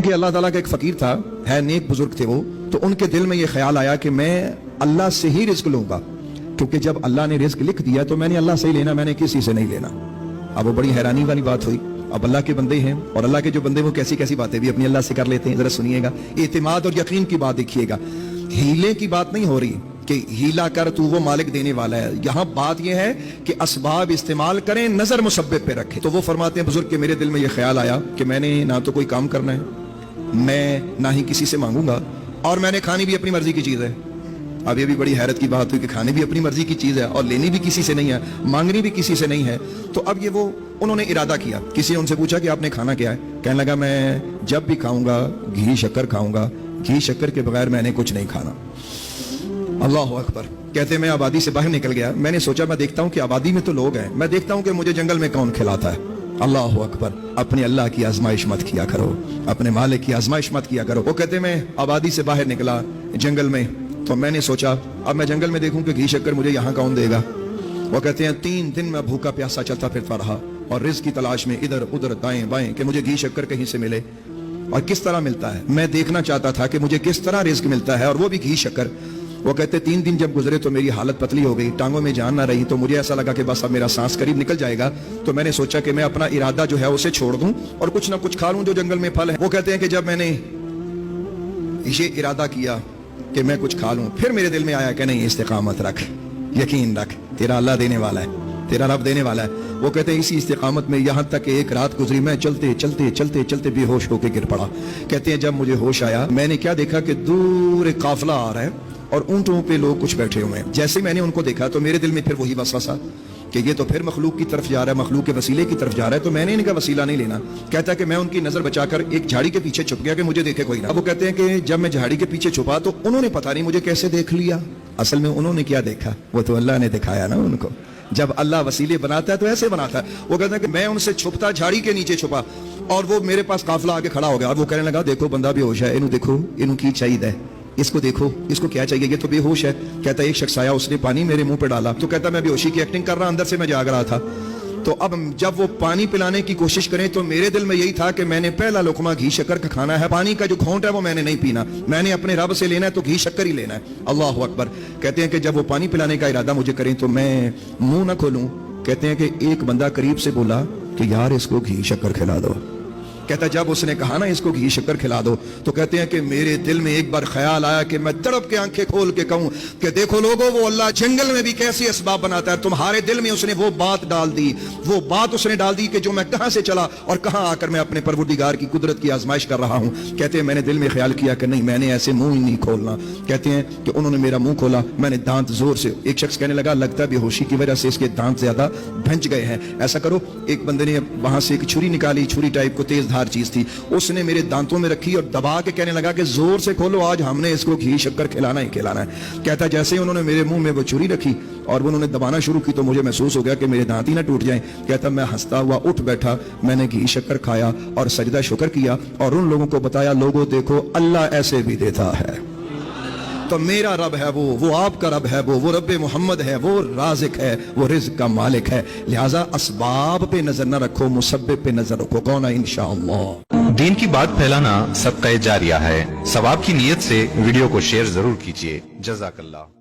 کہ اللہ تعالیٰ کا ایک فقیر تھا, ہے نیک بزرگ تھے وہ, تو ان کے دل میں یہ خیال آیا کہ میں اللہ سے ہی رزق لوں گا, کیونکہ جب اللہ نے رزق لکھ دیا تو میں نے اللہ سے ہی لینا, میں نے کسی سے نہیں لینا. اب وہ بڑی حیرانی والی بات ہوئی. اب اللہ کے بندے ہیں, اور اللہ کے جو بندے وہ کیسی کیسی باتیں بھی اپنی اللہ سے کر لیتے ہیں. ذرا سنیے گا, اعتماد اور یقین کی بات دیکھیے گا. ہیلے کی بات نہیں ہو رہی کہ ہیلا کر تو وہ مالک دینے والا ہے. یہاں بات یہ ہے کہ اسباب استعمال کریں, نظر مسبب پہ رکھیں. تو وہ فرماتے ہیں بزرگ کہ میرے دل میں یہ خیال آیا کہ میں نے نہ تو کوئی کام کرنا ہے, میں نہ ہی کسی سے مانگوں گا, اور میں نے کھانی بھی اپنی مرضی کی چیز ہے. اب یہ بھی بڑی حیرت کی بات ہوئی کہ کھانی بھی اپنی مرضی کی چیز ہے اور لینی بھی کسی سے نہیں ہے, مانگنی بھی کسی سے نہیں ہے. تو اب یہ وہ انہوں نے ارادہ کیا. کسی نے ان سے پوچھا کہ آپ نے کھانا کیا ہے؟ کہنے لگا میں جب بھی کھاؤں گا گھی شکر کھاؤں گا, گھی شکر کے بغیر میں نے کچھ نہیں کھانا. اللہ اکبر. کہتے ہیں میں آبادی سے باہر نکل گیا, میں نے سوچا میں دیکھتا ہوں کہ آبادی میں تو لوگ ہیں, میں دیکھتا ہوں کہ مجھے جنگل میں کون کھلاتا ہے. اللہ اکبر. اپنے اللہ کی آزمائش مت کیا کرو, اپنے مالک کی آزمائش مت کیا کرو. وہ کہتے ہیں میں آبادی سے باہر نکلا جنگل میں, تو میں نے سوچا اب میں جنگل میں دیکھوں کہ گھی شکر مجھے یہاں کون دے گا. وہ کہتے ہیں 3 دن میں بھوکا پیاسا چلتا پھرتا رہا, اور رزق کی تلاش میں ادھر ادھر دائیں بائیں کہ مجھے گھی شکر کہیں سے ملے, اور کس طرح ملتا ہے. میں دیکھنا چاہتا تھا کہ مجھے کس طرح رزق ملتا ہے, اور وہ بھی گھی شکر. وہ کہتے 3 دن جب گزرے تو میری حالت پتلی ہو گئی, ٹانگوں میں جان نہ رہی, تو مجھے ایسا لگا کہ بس اب میرا سانس قریب نکل جائے گا. تو میں نے سوچا کہ میں اپنا ارادہ جو ہے اسے چھوڑ دوں اور کچھ نہ کچھ کھا لوں جو جنگل میں پھل ہے. وہ کہتے ہیں کہ جب میں نے یہ ارادہ کیا کہ میں کچھ کھا لوں, پھر میرے دل میں آیا کہ نہیں, استقامت رکھ, یقین رکھ, تیرا اللہ دینے والا ہے, تیرا رب دینے والا ہے. وہ کہتے ہیں اسی استقامت میں یہاں تک کہ ایک رات گزری, میں چلتے چلتے چلتے چلتے بے ہوش ہو کے گر پڑا. کہتے ہیں جب مجھے ہوش آیا میں نے کیا دیکھا کہ دور ایک قافلہ آ رہا ہے اور اونٹوں پہ لوگ کچھ بیٹھے ہوئے ہیں. جیسے میں نے ان کو دیکھا تو میرے دل میں پھر وہی وسوسہ کہ یہ تو پھر مخلوق کی طرف جا رہا ہے, مخلوق کے وسیلے کی طرف جا رہا ہے, تو میں نے ان کا وسیلہ نہیں لینا. کہتا ہے کہ میں ان کی نظر بچا کر ایک جھاڑی کے پیچھے چھپ گیا کہ مجھے دیکھے کوئی نہ. اب وہ کہتے ہیں کہ جب میں جھاڑی کے پیچھے چھپا تو انہوں نے پتہ نہیں مجھے کیسے دیکھ لیا. اصل میں انہوں نے کیا دیکھا, وہ تو اللہ نے دکھایا نا ان کو. جب اللہ وسیلے بناتا ہے تو ایسے بناتا ہے. وہ کہتا ہے کہ میں ان سے چھپتا, جھاڑی کے نیچے چھپا, اور وہ میرے پاس قافلہ آ کے کھڑا ہو گیا, اور وہ کہنے لگا دیکھو بندہ بے ہوش ہے, انہوں دیکھو, انہوں کی چاہیے, اس کو دیکھو, اس کو کیا چاہیے, یہ تو بے ہوش ہے. کہتا ہے ایک شخص آیا, اس نے پانی میرے منہ پہ ڈالا. تو کہتا ہے میں بے ہوشی کی ایکٹنگ کر رہا, اندر سے میں جاگ رہا تھا. تو اب جب وہ پانی پلانے کی کوشش کریں تو میرے دل میں یہی تھا کہ میں نے پہلا لقمہ گھی شکر کا کھانا ہے, پانی کا جو گھونٹ ہے وہ میں نے نہیں پینا, میں نے اپنے رب سے لینا ہے تو گھی شکر ہی لینا ہے. اللہ اکبر. کہتے ہیں کہ جب وہ پانی پلانے کا ارادہ مجھے کریں تو میں منہ نہ کھولوں. کہتے ہیں کہ ایک بندہ قریب سے بولا کہ یار اس کو گھی شکر کھلا دو. کہتا ہے جب اس نے کہا نا اس کو گھی شکر کھلا دو, تو کہتے ہیں کہ میرے دل میں ایک بار خیال آیا کہ میں تڑپ کے آنکھیں کھول کے کہوں کہ دیکھو لوگوں, وہ اللہ جنگل میں بھی کیسے اسباب بناتا ہے. تمہارے دل میں اس نے وہ بات ڈال دی, وہ بات اس نے ڈال دی کہ جو میں کہاں سے چلا اور کہاں آ کر میں اپنے پروردگار کی قدرت کی آزمائش کر رہا ہوں. کہتے ہیں میں نے دل میں خیال کیا کہ نہیں, میں نے ایسے منہ ہی نہیں کھولنا. کہتے ہیں کہ انہوں نے میرا منہ کھولا, میں نے دانت زور سے, ایک شخص کہنے لگا لگتا ہے بے ہوشی کی وجہ سے اس کے دانت زیادہ بھنج گئے ہیں, ایسا کرو. ایک بندے نے وہاں سے ایک چھری نکالی, چھری ٹائپ کو تیز دھار چیز تھی, اس نے میرے دانتوں میں رکھی اور دبا کے کہنے لگا کہ زور سے کھولو, آج ہم نے اس کو گھی شکر کھلانا ہی کھلانا ہے. کہتا ہے جیسے ہی انہوں نے میرے منہ میں وہ چھری رکھی اور انہوں نے دبانا شروع کی تو مجھے محسوس ہو گیا کہ میرے دانت ہی نہ ٹوٹ جائیں. کہتا میں ہنستا ہوا اٹھ بیٹھا, میں نے گھی شکر کھایا اور سجدہ شکر کیا, اور ان لوگوں کو بتایا لوگوں دیکھو اللہ ایسے بھی دیتا ہے. تو میرا رب ہے وہ آپ کا رب ہے وہ رب محمد ہے, وہ رازق ہے, وہ رزق کا مالک ہے. لہٰذا اسباب پہ نظر نہ رکھو, مسبب پہ نظر رکھو. کون ہے انشاءاللہ. دین کی بات پھیلانا صدقہ جاریہ ہے. ثواب کی نیت سے ویڈیو کو شیئر ضرور کیجیے. جزاک اللہ.